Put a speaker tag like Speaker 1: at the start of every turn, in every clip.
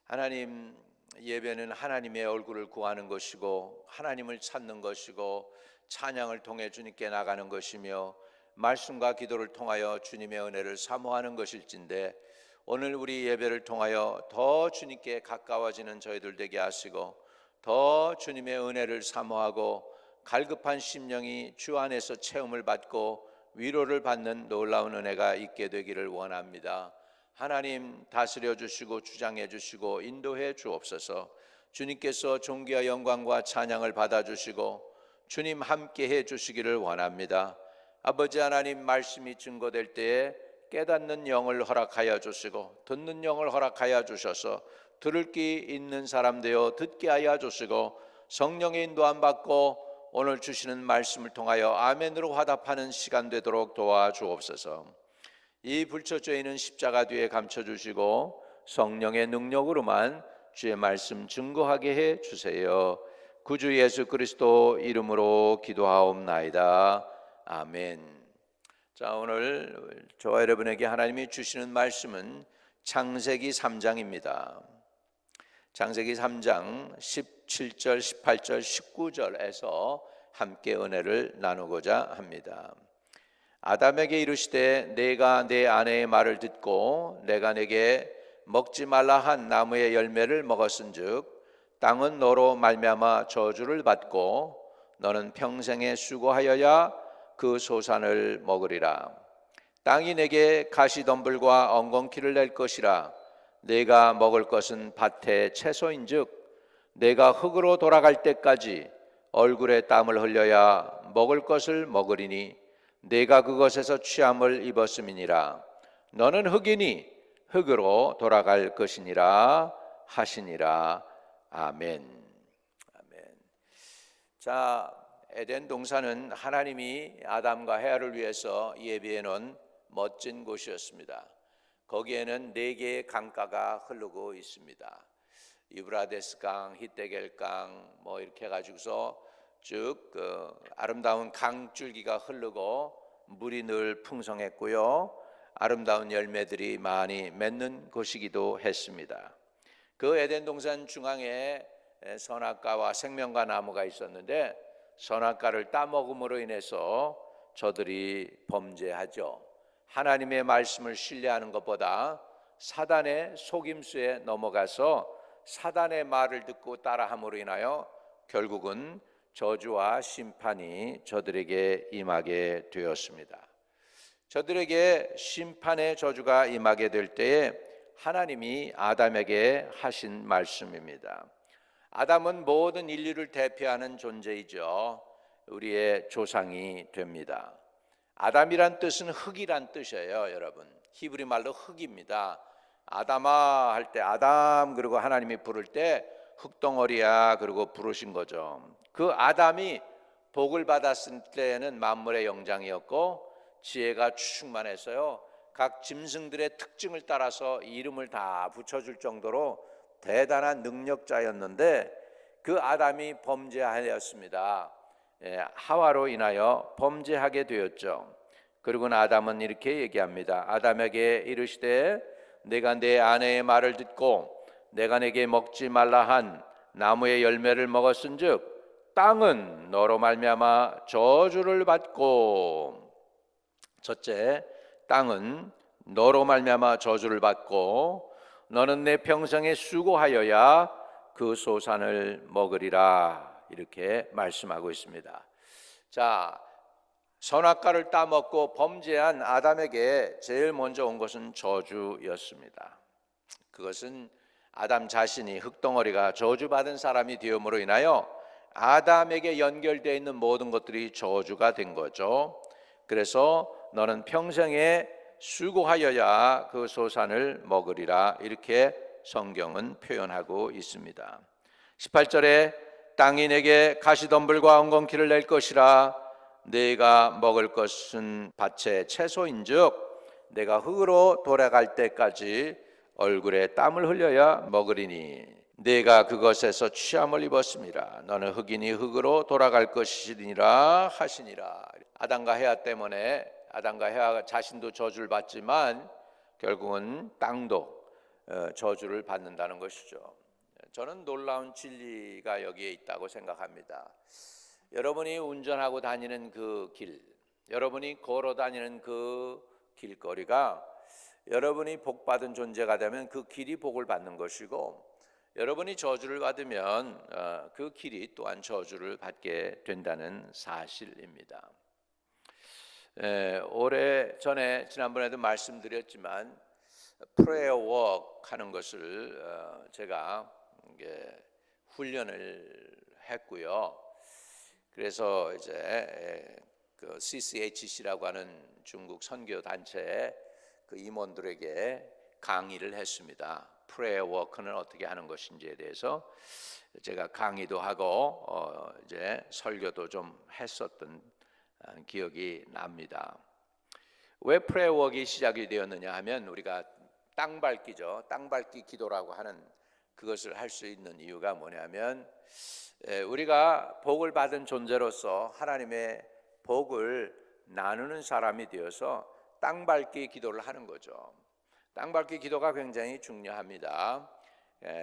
Speaker 1: 하나님, 예배는 하나님의 얼굴을 구하는 것이고 하나님을 찾는 것이고 찬양을 통해 주님께 나가는 것이며 말씀과 기도를 통하여 주님의 은혜를 사모하는 것일진데, 오늘 우리 예배를 통하여 더 주님께 가까워지는 저희들 되게 하시고 더 주님의 은혜를 사모하고 갈급한 심령이 주 안에서 체험을 받고 위로를 받는 놀라운 은혜가 있게 되기를 원합니다. 하나님, 다스려 주시고 주장해 주시고 인도해 주옵소서. 주님께서 존귀와 영광과 찬양을 받아 주시고 주님 함께 해 주시기를 원합니다. 아버지 하나님, 말씀이 증거될 때에 깨닫는 영을 허락하여 주시고 듣는 영을 허락하여 주셔서 들을 귀 있는 사람 되어 듣게 하여 주시고 성령의 인도함 받고 오늘 주시는 말씀을 통하여 아멘으로 화답하는 시간 되도록 도와주옵소서. 이 불철저희는 십자가 뒤에 감춰주시고 성령의 능력으로만 주의 말씀 증거하게 해 주세요. 구주 예수 그리스도 이름으로 기도하옵나이다. 아멘. 자, 오늘 저와 여러분에게 하나님이 주시는 말씀은 창세기 3장입니다. 창세기 3장 17절, 18절, 19절에서 함께 은혜를 나누고자 합니다. 아담에게 이르시되 내가 내 아내의 말을 듣고 내가 내게 먹지 말라 한 나무의 열매를 먹었은즉 땅은 너로 말미암아 저주를 받고 너는 평생에 수고하여야 그 소산을 먹으리라. 땅이 내게 가시덤불과 엉겅퀴를 낼 것이라. 내가 먹을 것은 밭의 채소인즉 내가 흙으로 돌아갈 때까지 얼굴에 땀을 흘려야 먹을 것을 먹으리니 내가 그것에서 취함을 입었음이니라. 너는 흙이니 흙으로 돌아갈 것이니라 하시니라. 아멘. 아멘. 자, 에덴 동산은 하나님이 아담과 헤아를 위해서 예비해 놓은 멋진 곳이었습니다. 거기에는 4개의 강가가 흐르고 있습니다. 유브라데스 강, 히데겔 강, 이렇게 해가지고서 쭉 아름다운 강줄기가 흐르고 물이 늘 풍성했고요, 아름다운 열매들이 많이 맺는 곳이기도 했습니다. 그 에덴 동산 중앙에 선악과와 생명과 나무가 있었는데 선악과를 따먹음으로 인해서 저들이 범죄하죠. 하나님의 말씀을 신뢰하는 것보다 사단의 속임수에 넘어가서 사단의 말을 듣고 따라함으로 인하여 결국은 저주와 심판이 저들에게 임하게 되었습니다. 저들에게 심판의 저주가 임하게 될 때에 하나님이 아담에게 하신 말씀입니다. 아담은 모든 인류를 대표하는 존재이죠. 우리의 조상이 됩니다. 아담이란 뜻은 흙이란 뜻이에요, 여러분. 히브리 말로 흙입니다. 아담아 할 때 아담 그리고 하나님이 부를 때 흙덩어리야 그리고 부르신 거죠. 그 아담이 복을 받았을 때에는 만물의 영장이었고 지혜가 충만해서요, 각 짐승들의 특징을 따라서 이름을 다 붙여줄 정도로 대단한 능력자였는데 그 아담이 범죄하였습니다. 하와로 인하여 범죄하게 되었죠. 그리고 아담은 이렇게 얘기합니다. 아담에게 이르시되 내가 내 아내의 말을 듣고 내가 내게 먹지 말라 한 나무의 열매를 먹었은즉 땅은 너로 말미암아 저주를 받고, 첫째, 땅은 너로 말미암아 저주를 받고 너는 내 평생에 수고하여야 그 소산을 먹으리라, 이렇게 말씀하고 있습니다. 자, 선악과를 따먹고 범죄한 아담에게 제일 먼저 온 것은 저주였습니다. 그것은 아담 자신이 흙덩어리가 저주받은 사람이 되음으로 인하여 아담에게 연결되어 있는 모든 것들이 저주가 된 거죠. 그래서 너는 평생에 수고하여야 그 소산을 먹으리라, 이렇게 성경은 표현하고 있습니다. 18절에 땅이 내게 가시덤불과 엉겅퀴를 낼 것이라. 내가 먹을 것은 밭의 채소인즉 내가 흙으로 돌아갈 때까지 얼굴에 땀을 흘려야 먹으리니 내가 그것에서 취함을 입었음이라. 너는 흙이니 흙으로 돌아갈 것이니라 하시니라. 아담과 헤아 때문에 아담과 헤아가 자신도 저주를 받지만 결국은 땅도 저주를 받는다는 것이죠. 저는 놀라운 진리가 여기에 있다고 생각합니다. 여러분이 운전하고 다니는 그 길, 여러분이 걸어 다니는 그 길거리가 여러분이 복받은 존재가 되면 그 길이 복을 받는 것이고, 여러분이 저주를 받으면 그 길이 또한 저주를 받게 된다는 사실입니다. 오래전에 지난번에도 말씀드렸지만 프레어 워크 하는 것을 제가 훈련을 했고요. 그래서 이제 그 CCHC라고 하는 중국 선교 단체의 그 임원들에게 강의를 했습니다. 프레어 워크는 어떻게 하는 것인지에 대해서 제가 강의도 하고 이제 설교도 좀 했었던 기억이 납니다. 왜 프레어 워크가 시작이 되었느냐 하면, 우리가 땅밟기죠. 땅밟기 기도라고 하는 그것을 할 수 있는 이유가 뭐냐면, 우리가 복을 받은 존재로서 하나님의 복을 나누는 사람이 되어서 땅밟기 기도를 하는 거죠. 땅밟기 기도가 굉장히 중요합니다.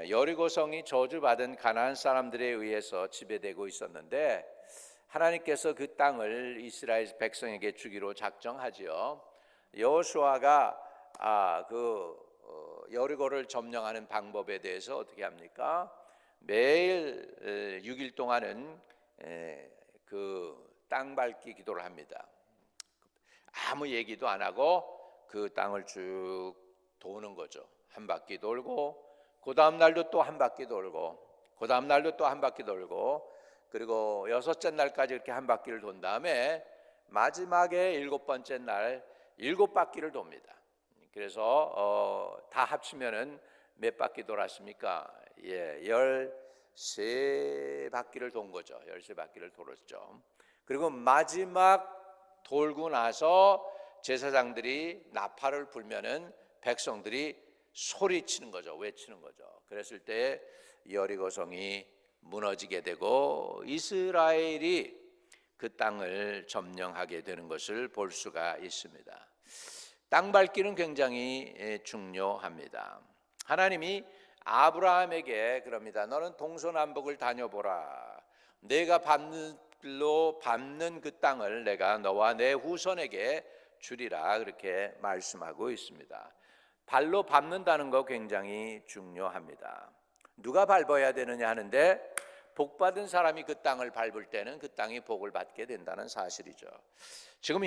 Speaker 1: 여리고성이 저주받은 가나안 사람들에 의해서 지배되고 있었는데, 하나님께서 그 땅을 이스라엘 백성에게 주기로 작정하지요. 여호수아가 여리고를 점령하는 방법에 대해서 어떻게 합니까? 매일 6일 동안은 그 땅밟기 기도를 합니다. 아무 얘기도 안 하고 그 땅을 쭉 도는 거죠. 한 바퀴 돌고, 그 다음 날도 또 한 바퀴 돌고, 그 다음 날도 또 한 바퀴 돌고, 그리고 여섯째 날까지 이렇게 한 바퀴를 돈 다음에 마지막에 7번째 날 7바퀴를 돕니다. 그래서 다 합치면은 몇 바퀴 돌았습니까? 13바퀴를 돈 거죠. 13바퀴를 돌았죠. 그리고 마지막 돌고 나서 제사장들이 나팔을 불면은 백성들이 소리치는 거죠. 외치는 거죠. 그랬을 때 여리고성이 무너지게 되고 이스라엘이 그 땅을 점령하게 되는 것을 볼 수가 있습니다. 땅 밟기는 굉장히 중요합니다. 하나님이 아브라함에게 그럽니다. 너는 동서남북을 다녀보라. 내가 밟는 그 땅을 내가 너와 내 후손에게 주리라, 그렇게 말씀하고 있습니다. 발로 밟는다는 거 굉장히 중요합니다. 누가 밟아야 되느냐 하는데, 복받은 사람이 그 땅을 밟을 때는 그 땅이 복을 받게 된다는 사실이죠. 지금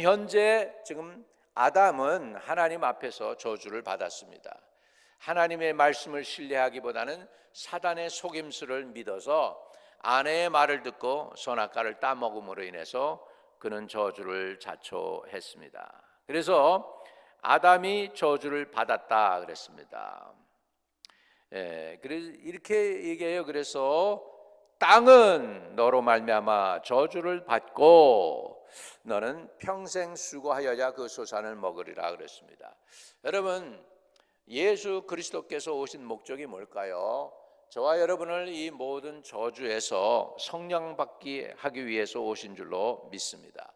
Speaker 1: 아담은 하나님 앞에서 저주를 받았습니다. 하나님의 말씀을 신뢰하기보다는 사단의 속임수를 믿어서 아내의 말을 듣고 선악과를 따먹음으로 인해서 그는 저주를 자초했습니다. 그래서 아담이 저주를 받았다 그랬습니다. 그래서 이렇게 얘기해요. 그래서 땅은 너로 말미암아 저주를 받고 너는 평생 수고하여야 그 소산을 먹으리라 그랬습니다. 여러분, 예수 그리스도께서 오신 목적이 뭘까요? 저와 여러분을 이 모든 저주에서 성령받게 하기 위해서 오신 줄로 믿습니다.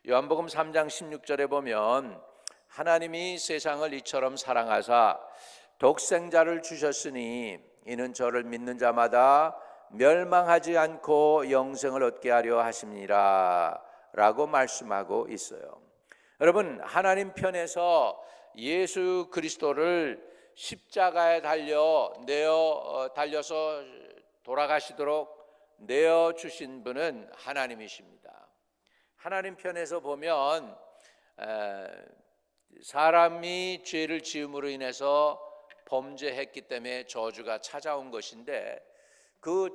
Speaker 1: 요한복음 3장 16절에 보면, 하나님이 세상을 이처럼 사랑하사 독생자를 주셨으니 이는 저를 믿는 자마다 멸망하지 않고 영생을 얻게 하려 하심이라 라고 말씀하고 있어요. 여러분, 하나님 편에서 예수 그리스도를 십자가에 달려서 돌아가시도록 내어주신 분은 하나님이십니다. 하나님 편에서 보면 사람이 죄를 지음으로 인해서 범죄했기 때문에 저주가 찾아온 것인데, 그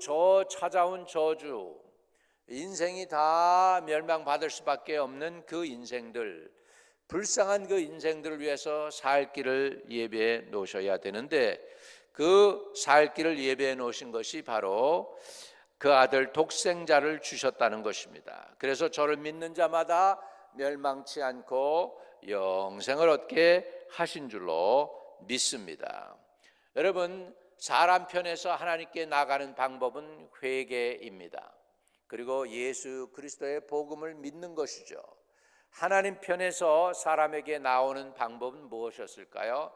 Speaker 1: 찾아온 저주, 인생이 다 멸망받을 수밖에 없는 그 인생들, 불쌍한 그 인생들을 위해서 살 길을 예배해 놓으셔야 되는데, 그 살 길을 예배해 놓으신 것이 바로 그 아들 독생자를 주셨다는 것입니다. 그래서 저를 믿는 자마다 멸망치 않고 영생을 얻게 하신 줄로 믿습니다. 여러분, 사람 편에서 하나님께 나가는 방법은 회개입니다. 그리고 예수 그리스도의 복음을 믿는 것이죠. 하나님 편에서 사람에게 나오는 방법은 무엇이었을까요?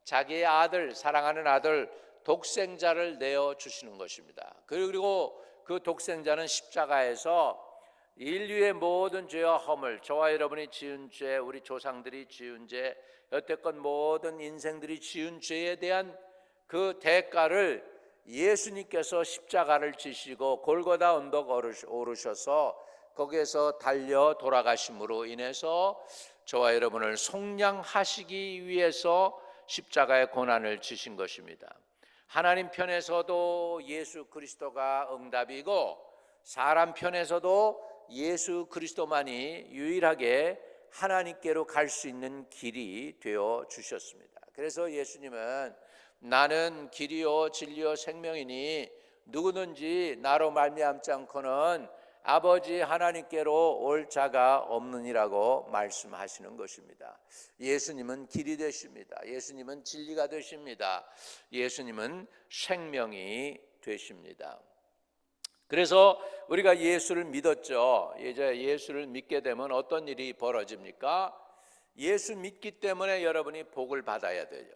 Speaker 1: 자기의 아들, 사랑하는 아들 독생자를 내어 주시는 것입니다. 그리고 그 독생자는 십자가에서 인류의 모든 죄와 허물, 저와 여러분이 지은 죄, 우리 조상들이 지은 죄, 여태껏 모든 인생들이 지은 죄에 대한 그 대가를 예수님께서 십자가를 지시고 골고다 언덕 오르셔서 거기에서 달려 돌아가심으로 인해서 저와 여러분을 속량하시기 위해서 십자가의 고난을 지신 것입니다. 하나님 편에서도 예수 그리스도가 응답이고 사람 편에서도 예수 그리스도만이 유일하게 하나님께로 갈 수 있는 길이 되어 주셨습니다. 그래서 예수님은 나는 길이요 진리요 생명이니 누구든지 나로 말미암지 않고는 아버지 하나님께로 올 자가 없느니라고 말씀하시는 것입니다. 예수님은 길이 되십니다. 예수님은 진리가 되십니다. 예수님은 생명이 되십니다. 그래서 우리가 예수를 믿었죠. 이제 예수를 믿게 되면 어떤 일이 벌어집니까? 예수 믿기 때문에 여러분이 복을 받아야 돼요.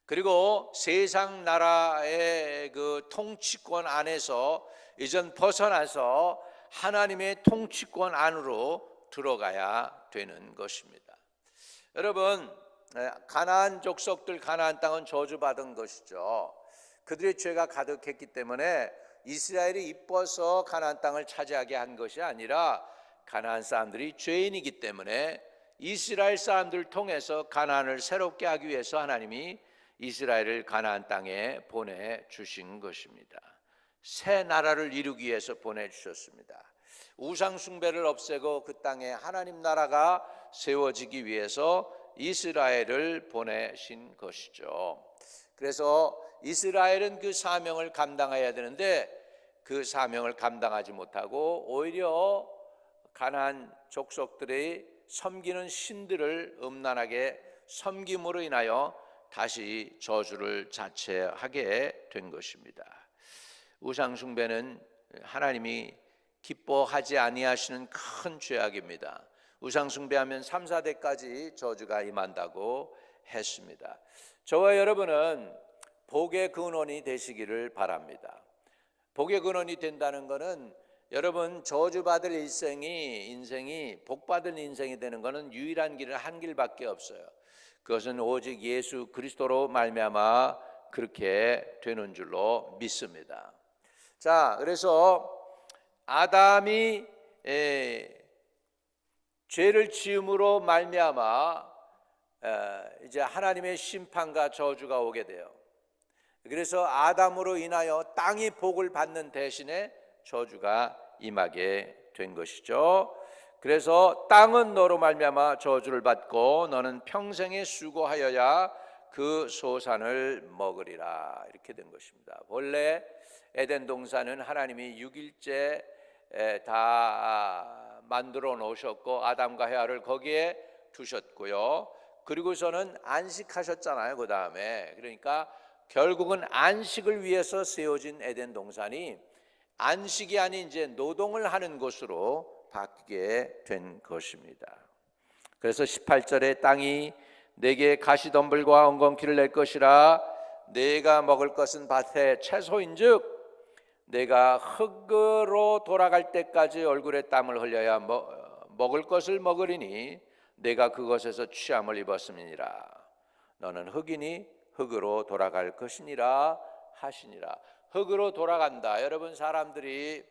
Speaker 1: 그리고 세상 나라의 그 통치권 안에서 이젠 벗어나서 하나님의 통치권 안으로 들어가야 되는 것입니다. 여러분, 가나안 족속들, 가나안 땅은 저주받은 것이죠. 그들의 죄가 가득했기 때문에 이스라엘이 이뻐서 가나안 땅을 차지하게 한 것이 아니라 가나안 사람들이 죄인이기 때문에 이스라엘 사람들을 통해서 가나안을 새롭게 하기 위해서 하나님이 이스라엘을 가나안 땅에 보내주신 것입니다. 새 나라를 이루기 위해서 보내주셨습니다. 우상 숭배를 없애고 그 땅에 하나님 나라가 세워지기 위해서 이스라엘을 보내신 것이죠. 그래서 이스라엘은 그 사명을 감당해야 되는데 그 사명을 감당하지 못하고 오히려 가나안 족속들의 섬기는 신들을 음란하게 섬김으로 인하여 다시 저주를 자체하게 된 것입니다. 우상 숭배는 하나님이 기뻐하지 아니하시는 큰 죄악입니다. 우상 숭배하면 3, 4대까지 저주가 임한다고 했습니다. 저와 여러분은 복의 근원이 되시기를 바랍니다. 복의 근원이 된다는 것은 여러분 저주받을 인생이 복받을 인생이 되는 것은 유일한 길은 한 길밖에 없어요. 그것은 오직 예수 그리스도로 말미암아 그렇게 되는 줄로 믿습니다. 자, 그래서 아담이 죄를 지음으로 말미암아 이제 하나님의 심판과 저주가 오게 돼요. 그래서 아담으로 인하여 땅이 복을 받는 대신에 저주가 임하게 된 것이죠. 그래서 땅은 너로 말미암아 저주를 받고 너는 평생에 수고하여야 그 소산을 먹으리라, 이렇게 된 것입니다. 본래 에덴 동산은 하나님이 6일째 다 만들어 놓으셨고 아담과 헤아를 거기에 두셨고요. 그리고서는 안식하셨잖아요. 그 다음에 그러니까 결국은 안식을 위해서 세워진 에덴 동산이 안식이 아닌 이제 노동을 하는 곳으로 바뀌게 된 것입니다. 그래서 18절에 땅이 내게 가시덤불과 엉겅퀴를 낼 것이라 내가 먹을 것은 밭의 채소인즉 내가 흙으로 돌아갈 때까지 얼굴에 땀을 흘려야 먹을 것을 먹으리니 내가 그것에서 취함을 입었음이니라. 너는 흙이니 흙으로 돌아갈 것이니라 하시니라. 흙으로 돌아간다. 여러분, 사람들이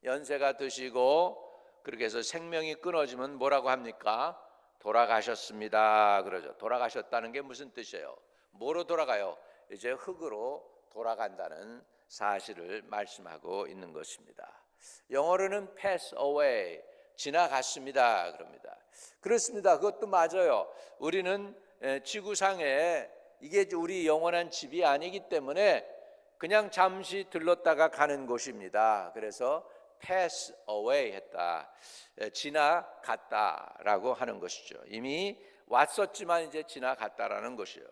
Speaker 1: 연세가 드시고 그렇게 해서 생명이 끊어지면 뭐라고 합니까? 돌아가셨습니다 그러죠. 돌아가셨다는 게 무슨 뜻이에요? 뭐로 돌아가요? 이제 흙으로 돌아간다는 사실을 말씀하고 있는 것입니다. 영어로는 pass away, 지나갔습니다 그럽니다. 그렇습니다. 그것도 맞아요. 우리는 지구상에 이게 우리 영원한 집이 아니기 때문에 그냥 잠시 들렀다가 가는 곳입니다. 그래서 pass away 했다, 지나갔다라고 하는 것이죠. 이미 왔었지만 이제 지나갔다라는 것이요.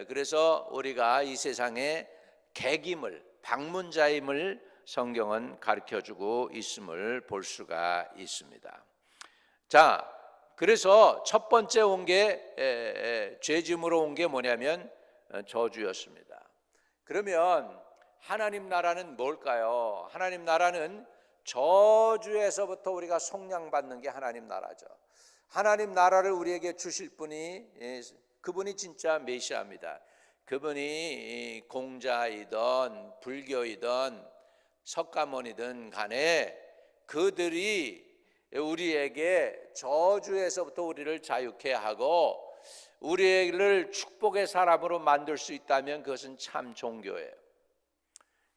Speaker 1: 그래서 우리가 이 세상에 객임을, 방문자임을 성경은 가르쳐주고 있음을 볼 수가 있습니다. 자, 그래서 첫 번째 온 게 죄짐으로 온 게 뭐냐면 저주였습니다. 그러면 하나님 나라는 뭘까요? 하나님 나라는 저주에서부터 우리가 속량받는 게 하나님 나라죠. 하나님 나라를 우리에게 주실 분이 그분이 진짜 메시아입니다. 그분이 공자이든 불교이든 석가모니든 간에 그들이 우리에게 저주에서부터 우리를 자유케 하고 우리를 축복의 사람으로 만들 수 있다면 그것은 참 종교예요.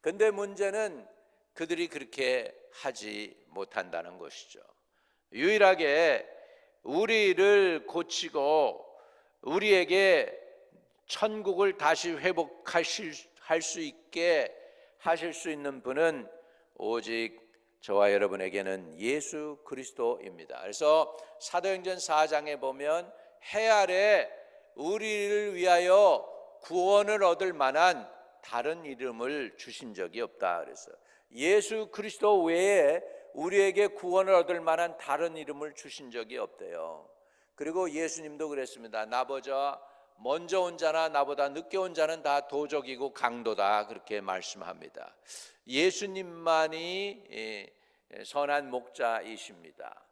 Speaker 1: 근데 문제는 그들이 그렇게 하지 못한다는 것이죠. 유일하게 우리를 고치고 우리에게 천국을 다시 회복할 수 있게 하실 수 있는 분은 오직 저와 여러분에게는 예수 그리스도입니다. 그래서 사도행전 4장에 보면 해 아래 우리를 위하여 구원을 얻을 만한 다른 이름을 주신 적이 없다. 그래서 예수 그리스도 외에 우리에게 구원을 얻을 만한 다른 이름을 주신 적이 없대요. 그리고 예수님도 그랬습니다. 나보다 먼저 온 자나 나보다 늦게 온 자는 다 도적이고 강도다, 그렇게 말씀합니다. 예수님만이 선한 목자이십니다.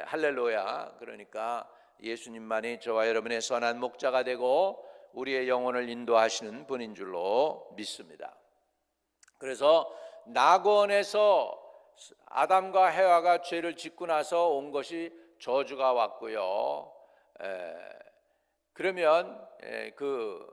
Speaker 1: 할렐루야. 그러니까 예수님만이 저와 여러분의 선한 목자가 되고 우리의 영혼을 인도하시는 분인 줄로 믿습니다. 그래서 낙원에서 아담과 해와가 죄를 짓고 나서 온 것이 저주가 왔고요. 그러면 그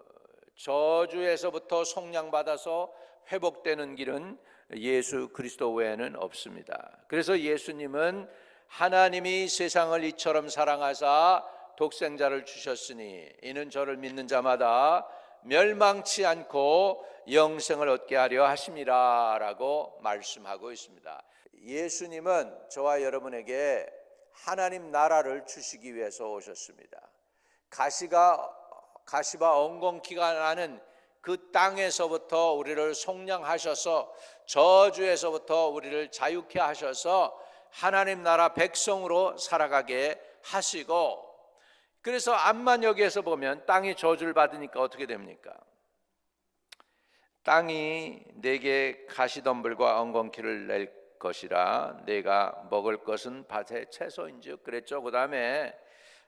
Speaker 1: 저주에서부터 속량받아서 회복되는 길은 예수 그리스도 외에는 없습니다. 그래서 예수님은 하나님이 세상을 이처럼 사랑하사 독생자를 주셨으니 이는 저를 믿는 자마다 멸망치 않고 영생을 얻게 하려 하심이라 라고 말씀하고 있습니다. 예수님은 저와 여러분에게 하나님 나라를 주시기 위해서 오셨습니다. 가시와 엉겅퀴가 나는 그 땅에서부터 우리를 속량하셔서 저주에서부터 우리를 자유케 하셔서 하나님 나라 백성으로 살아가게 하시고, 그래서 암만여기에서 보면 땅이 저주를 받으니까 어떻게 됩니까? 땅이 내게 가시덤불과 엉겅퀴를 낼 것이라 내가 먹을 것은 밭의 채소인즉 그랬죠. 그 다음에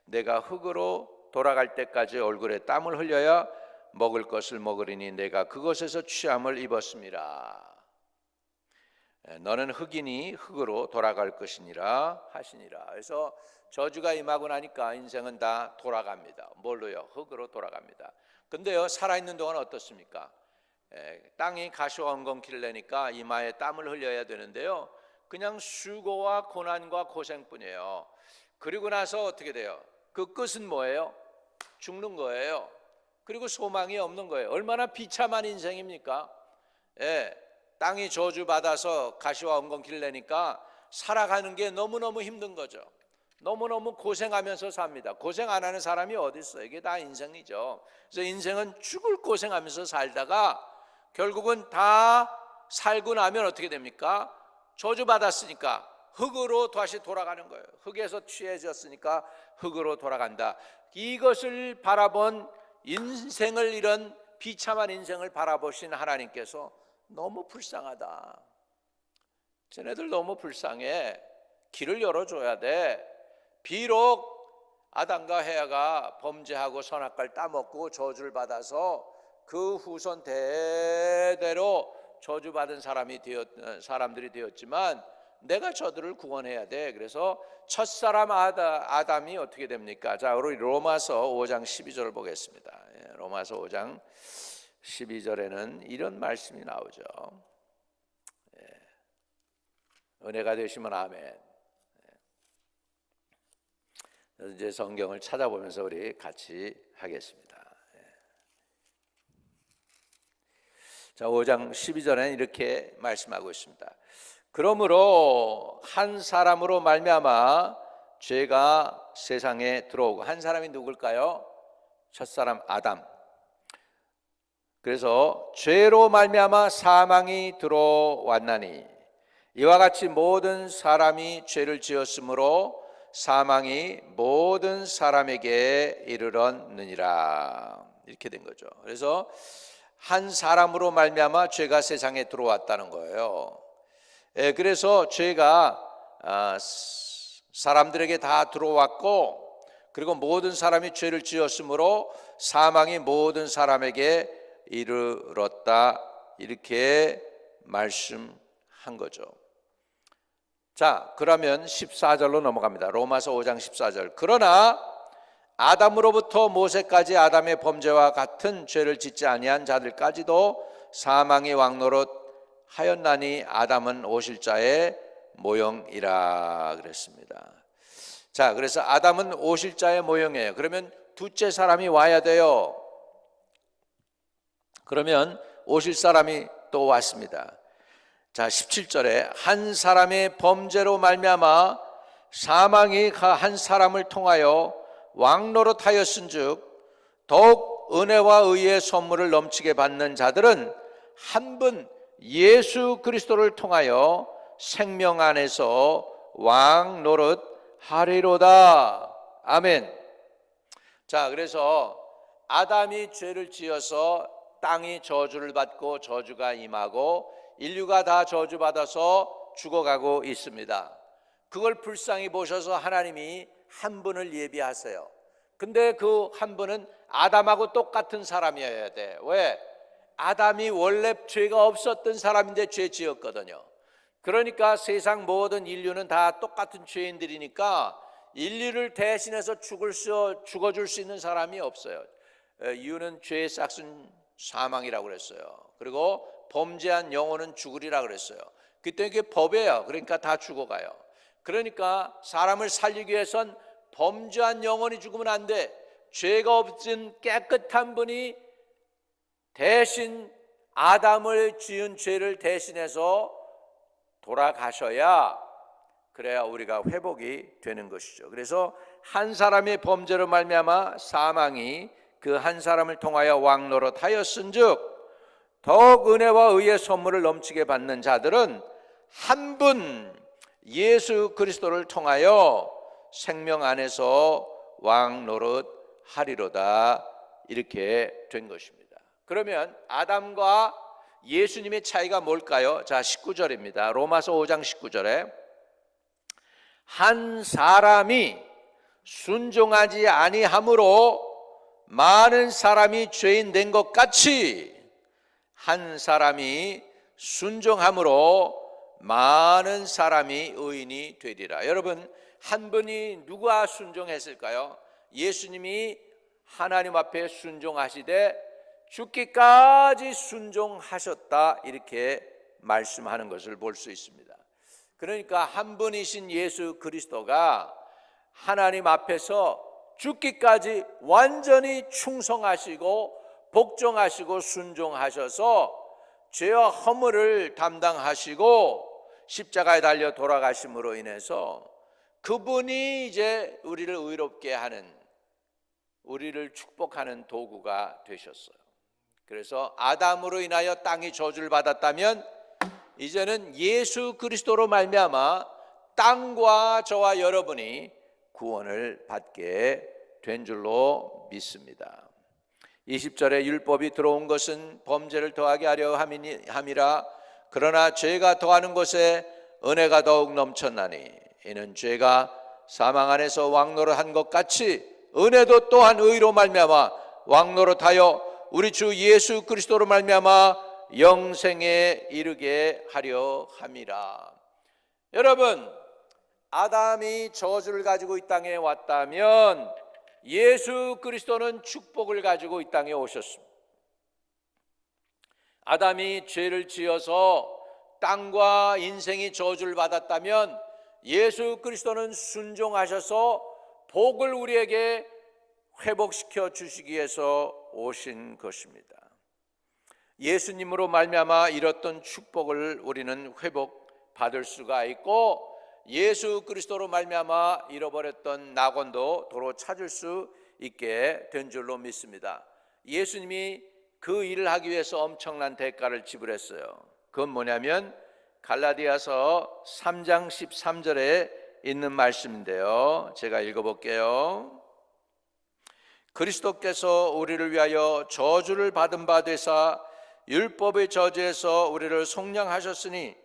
Speaker 1: 내가 흙으로 돌아갈 때까지 얼굴에 땀을 흘려야 먹을 것을 먹으리니 내가 그것에서 취함을 입었음이라. 너는 흙이니 흙으로 돌아갈 것이니라 하시니라. 그래서 저주가 임하고 나니까 인생은 다 돌아갑니다. 뭘로요? 흙으로 돌아갑니다. 근데요, 살아있는 동안 어떻습니까? 땅이 가시와 엉겅퀴를 내니까 이마에 땀을 흘려야 되는데요, 그냥 수고와 고난과 고생뿐이에요. 그리고 나서 어떻게 돼요? 그 끝은 뭐예요? 죽는 거예요. 그리고 소망이 없는 거예요. 얼마나 비참한 인생입니까? 땅이 저주받아서 가시와 엉겅퀴를 내니까 살아가는 게 너무너무 힘든 거죠. 너무너무 고생하면서 삽니다. 고생 안 하는 사람이 어디 있어요? 이게 다 인생이죠. 그래서 인생은 죽을 고생하면서 살다가 결국은 다 살고 나면 어떻게 됩니까? 저주받았으니까 흙으로 다시 돌아가는 거예요. 흙에서 취해졌으니까 흙으로 돌아간다. 이것을 바라본 인생을, 이런 비참한 인생을 바라보신 하나님께서 너무 불쌍하다. 쟤네들 너무 불쌍해. 길을 열어줘야 돼. 비록 아담과 헤아가 범죄하고 선악과를 따먹고 저주를 받아서 그 후손 대대로 저주받은 사람들이 되었지만 내가 저들을 구원해야 돼. 그래서 첫사람 아담이 어떻게 됩니까? 자, 우리 로마서 5장 12절을 보겠습니다. 로마서 5장 12절에는 이런 말씀이 나오죠. 은혜가 되시면 아멘. 이제 성경을 찾아보면서 우리 같이 하겠습니다. 자, 5장 12절에는 이렇게 말씀하고 있습니다. 그러므로 한 사람으로 말미암아 죄가 세상에 들어오고, 한 사람이 누굴까요? 첫사람 아담. 그래서 죄로 말미암아 사망이 들어왔나니 이와 같이 모든 사람이 죄를 지었으므로 사망이 모든 사람에게 이르렀느니라. 이렇게 된 거죠. 그래서 한 사람으로 말미암아 죄가 세상에 들어왔다는 거예요. 그래서 죄가 사람들에게 다 들어왔고, 그리고 모든 사람이 죄를 지었으므로 사망이 모든 사람에게 이르렀다, 이렇게 말씀한 거죠. 자, 그러면 14절로 넘어갑니다. 로마서 5장 14절. 그러나 아담으로부터 모세까지 아담의 범죄와 같은 죄를 짓지 아니한 자들까지도 사망이 왕노릇 하였나니 아담은 오실자의 모형이라 그랬습니다. 자, 그래서 아담은 오실자의 모형이에요. 그러면 둘째 사람이 와야 돼요. 그러면 오실 사람이 또 왔습니다. 자, 17절에 한 사람의 범죄로 말미암아 사망이 한 사람을 통하여 왕노릇하였은즉 더욱 은혜와 의의 선물을 넘치게 받는 자들은 한 분 예수 그리스도를 통하여 생명 안에서 왕노릇하리로다. 아멘. 자, 그래서 아담이 죄를 지어서 땅이 저주를 받고 저주가 임하고 인류가 다 저주받아서 죽어가고 있습니다. 그걸 불쌍히 보셔서 하나님이 한 분을 예비하세요. 근데 그 한 분은 아담하고 똑같은 사람이어야 돼. 왜? 아담이 원래 죄가 없었던 사람인데 죄 지었거든요. 그러니까 세상 모든 인류는 다 똑같은 죄인들이니까 인류를 대신해서 죽어줄 수 있는 사람이 없어요. 이유는 죄의 싹은 사망이라고 그랬어요. 그리고 범죄한 영혼은 죽으리라 그랬어요. 그때 이게 법이에요. 그러니까 다 죽어가요. 그러니까 사람을 살리기 위해선 범죄한 영혼이 죽으면 안 돼. 죄가 없은 깨끗한 분이 대신 아담을 지은 죄를 대신해서 돌아가셔야, 그래야 우리가 회복이 되는 것이죠. 그래서 한 사람의 범죄로 말미암아 사망이 그 한 사람을 통하여 왕노릇하였은즉 더욱 은혜와 의의 선물을 넘치게 받는 자들은 한 분 예수 그리스도를 통하여 생명 안에서 왕노릇하리로다, 이렇게 된 것입니다. 그러면 아담과 예수님의 차이가 뭘까요? 자, 19절입니다. 로마서 5장 19절에 한 사람이 순종하지 아니함으로 많은 사람이 죄인 된 것 같이 한 사람이 순종함으로 많은 사람이 의인이 되리라. 여러분, 한 분이 누가 순종했을까요? 예수님이 하나님 앞에 순종하시되 죽기까지 순종하셨다, 이렇게 말씀하는 것을 볼 수 있습니다. 그러니까 한 분이신 예수 그리스도가 하나님 앞에서 죽기까지 완전히 충성하시고 복종하시고 순종하셔서 죄와 허물을 담당하시고 십자가에 달려 돌아가심으로 인해서 그분이 이제 우리를 의롭게 하는, 우리를 축복하는 도구가 되셨어요. 그래서 아담으로 인하여 땅이 저주를 받았다면 이제는 예수 그리스도로 말미암아 땅과 저와 여러분이 구원을 받게 된 줄로 믿습니다. 20절에 율법이 들어온 것은 범죄를 더하게 하려 함이라. 그러나 죄가 더하는 것에 은혜가 더욱 넘쳤나니 이는 죄가 사망 안에서 왕노릇한 것 같이 은혜도 또한 의로 말미암아 왕노릇하여 우리 주 예수 그리스도로 말미암아 영생에 이르게 하려 함이라. 여러분, 아담이 저주를 가지고 이 땅에 왔다면 예수 그리스도는 축복을 가지고 이 땅에 오셨습니다. 아담이 죄를 지어서 땅과 인생이 저주를 받았다면 예수 그리스도는 순종하셔서 복을 우리에게 회복시켜 주시기 위해서 오신 것입니다. 예수님으로 말미암아 잃었던 축복을 우리는 회복받을 수가 있고, 예수 그리스도로 말미암아 잃어버렸던 낙원도 도로 찾을 수 있게 된 줄로 믿습니다. 예수님이 그 일을 하기 위해서 엄청난 대가를 지불했어요. 그건 뭐냐면 갈라디아서 3장 13절에 있는 말씀인데요. 제가 읽어볼게요. 그리스도께서 우리를 위하여 저주를 받은 바 되사 율법의 저주에서 우리를 속량하셨으니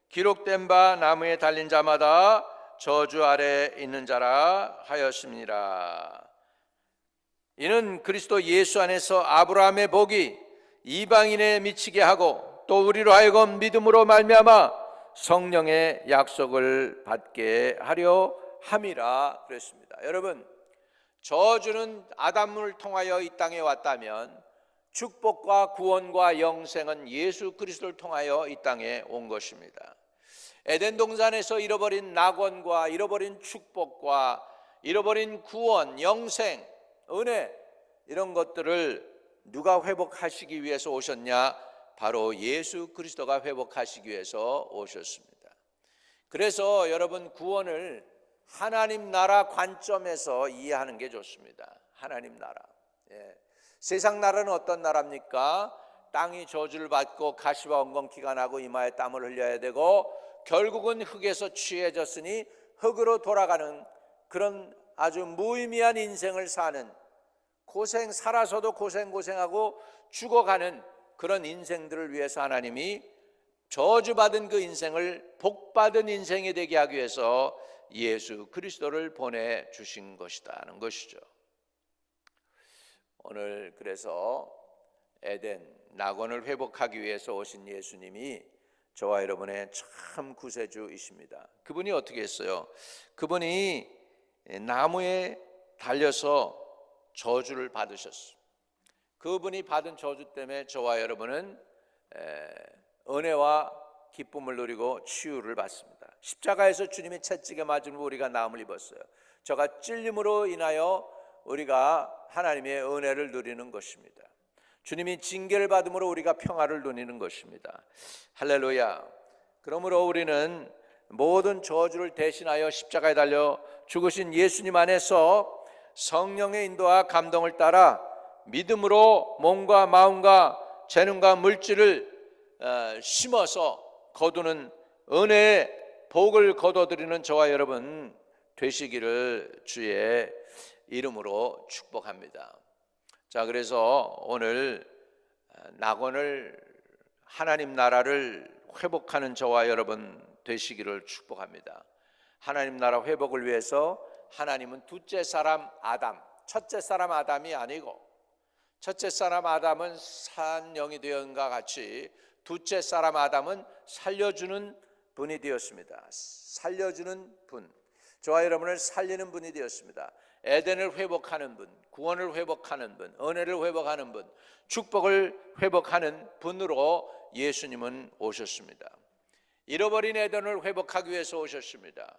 Speaker 1: 기록된 바 나무에 달린 자마다 저주 아래 있는 자라 하였습니다. 이는 그리스도 예수 안에서 아브라함의 복이 이방인에 미치게 하고 또 우리로 하여금 믿음으로 말미암아 성령의 약속을 받게 하려 함이라 그랬습니다. 여러분, 저주는 아담을 통하여 이 땅에 왔다면 축복과 구원과 영생은 예수 그리스도를 통하여 이 땅에 온 것입니다. 에덴 동산에서 잃어버린 낙원과 잃어버린 축복과 잃어버린 구원, 영생, 은혜, 이런 것들을 누가 회복하시기 위해서 오셨냐? 바로 예수 그리스도가 회복하시기 위해서 오셨습니다. 그래서 여러분, 구원을 하나님 나라 관점에서 이해하는 게 좋습니다. 하나님 나라. 세상 나라는 어떤 나라입니까? 땅이 저주를 받고 가시와 엉겅퀴가 나고 이마에 땀을 흘려야 되고 결국은 흙에서 취해졌으니 흙으로 돌아가는 그런 아주 무의미한 인생을 사는, 살아서도 고생하고 죽어가는 그런 인생들을 위해서 하나님이 저주받은 그 인생을 복받은 인생이 되게 하기 위해서 예수 그리스도를 보내주신 것이다는 것이죠. 오늘 그래서 에덴 낙원을 회복하기 위해서 오신 예수님이 저와 여러분의 참 구세주이십니다. 그분이 어떻게 했어요? 그분이 나무에 달려서 저주를 받으셨어요. 그분이 받은 저주 때문에 저와 여러분은 은혜와 기쁨을 누리고 치유를 받습니다. 십자가에서 주님이 채찍에 맞음으로 우리가 나음을 입었어요. 저가 찔림으로 인하여 우리가 하나님의 은혜를 누리는 것입니다. 주님이 징계를 받음으로 우리가 평화를 누리는 것입니다. 할렐루야. 그러므로 우리는 모든 저주를 대신하여 십자가에 달려 죽으신 예수님 안에서 성령의 인도와 감동을 따라 믿음으로 몸과 마음과 재능과 물질을 심어서 거두는 은혜의 복을 거둬들이는 저와 여러분 되시기를 주의 이름으로 축복합니다. 자, 그래서 오늘 낙원을, 하나님 나라를 회복하는 저와 여러분 되시기를 축복합니다. 하나님 나라 회복을 위해서 하나님은 둘째 사람 아담, 첫째 사람 아담이 아니고, 첫째 사람 아담은 산 영이 되었는가 같이 둘째 사람 아담은 살려주는 분이 되었습니다. 살려주는 분, 저와 여러분을 살리는 분이 되었습니다. 에덴을 회복하는 분, 구원을 회복하는 분, 은혜를 회복하는 분, 축복을 회복하는 분으로 예수님은 오셨습니다. 잃어버린 에덴을 회복하기 위해서 오셨습니다.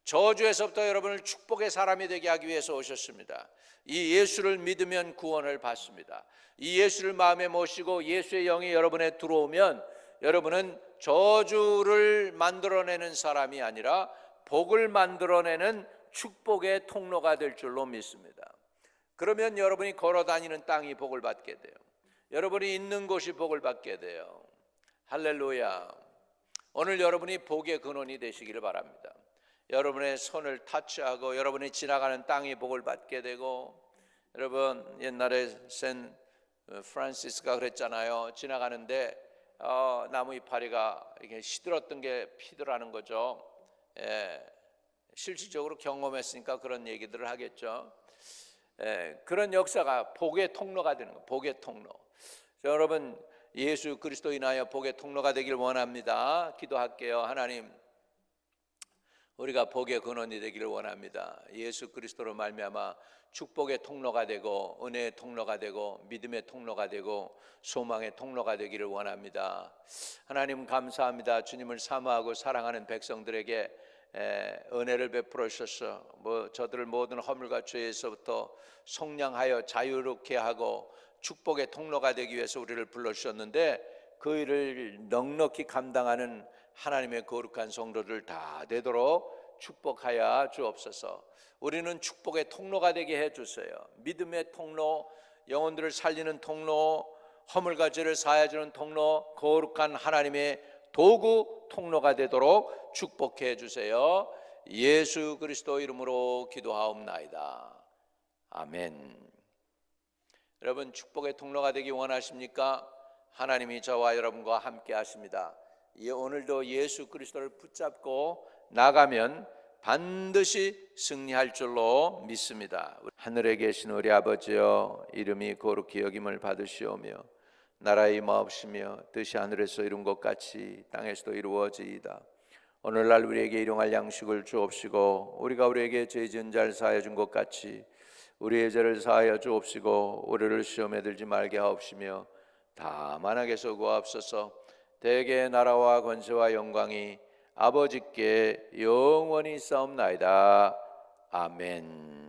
Speaker 1: 저주에서부터 여러분을 축복의 사람이 되게 하기 위해서 오셨습니다. 이 예수를 믿으면 구원을 받습니다. 이 예수를 마음에 모시고 예수의 영이 여러분에 들어오면 여러분은 저주를 만들어내는 사람이 아니라 복을 만들어내는 축복의 통로가 될 줄로 믿습니다. 그러면 여러분이 걸어다니는 땅이 복을 받게 돼요. 여러분이 있는 곳이 복을 받게 돼요. 할렐루야. 오늘 여러분이 복의 근원이 되시기를 바랍니다. 여러분의 손을 터치하고 여러분이 지나가는 땅이 복을 받게 되고, 여러분 옛날에 샌 프란시스가 그랬잖아요. 지나가는데 나무 이파리가 이게 시들었던 게 피더라는 거죠. 실질적으로 경험했으니까 그런 얘기들을 하겠죠. 그런 역사가 복의 통로가 되는 거예요. 복의 통로. 여러분 예수 그리스도 인하여 복의 통로가 되길 원합니다. 기도할게요. 하나님, 우리가 복의 근원이 되기를 원합니다. 예수 그리스도로 말미암아 축복의 통로가 되고 은혜의 통로가 되고 믿음의 통로가 되고 소망의 통로가 되기를 원합니다. 하나님 감사합니다. 주님을 사모하고 사랑하는 백성들에게 은혜를 베풀어 주셔서 저들을 모든 허물과 죄에서부터 속량하여 자유롭게 하고 축복의 통로가 되기 위해서 우리를 불러주셨는데 그 일을 넉넉히 감당하는 하나님의 거룩한 성도들 다 되도록 축복하여 주옵소서. 우리는 축복의 통로가 되게 해주세요. 믿음의 통로, 영혼들을 살리는 통로, 허물과 죄를 사하여주는 통로, 거룩한 하나님의 도구 통로가 되도록 축복해 주세요. 예수 그리스도 이름으로 기도하옵나이다. 아멘. 여러분, 축복의 통로가 되기 원하십니까? 하나님이 저와 여러분과 함께 하십니다. 오늘도 예수 그리스도를 붙잡고 나가면 반드시 승리할 줄로 믿습니다. 하늘에 계신 우리 아버지여, 이름이 거룩히 여김을 받으시오며 나라의 임하옵시며 뜻이 하늘에서 이룬 것 같이 땅에서도 이루어지이다. 오늘날 우리에게 일용할 양식을 주옵시고 우리가 우리에게 죄 지은 자를 사하여 준 것 같이 우리의 죄를 사하여 주옵시고 우리를 시험에 들지 말게 하옵시며 다만 악에서 구하옵소서. 대개 나라와 권세와 영광이 아버지께 영원히 있사옵나이다. 아멘.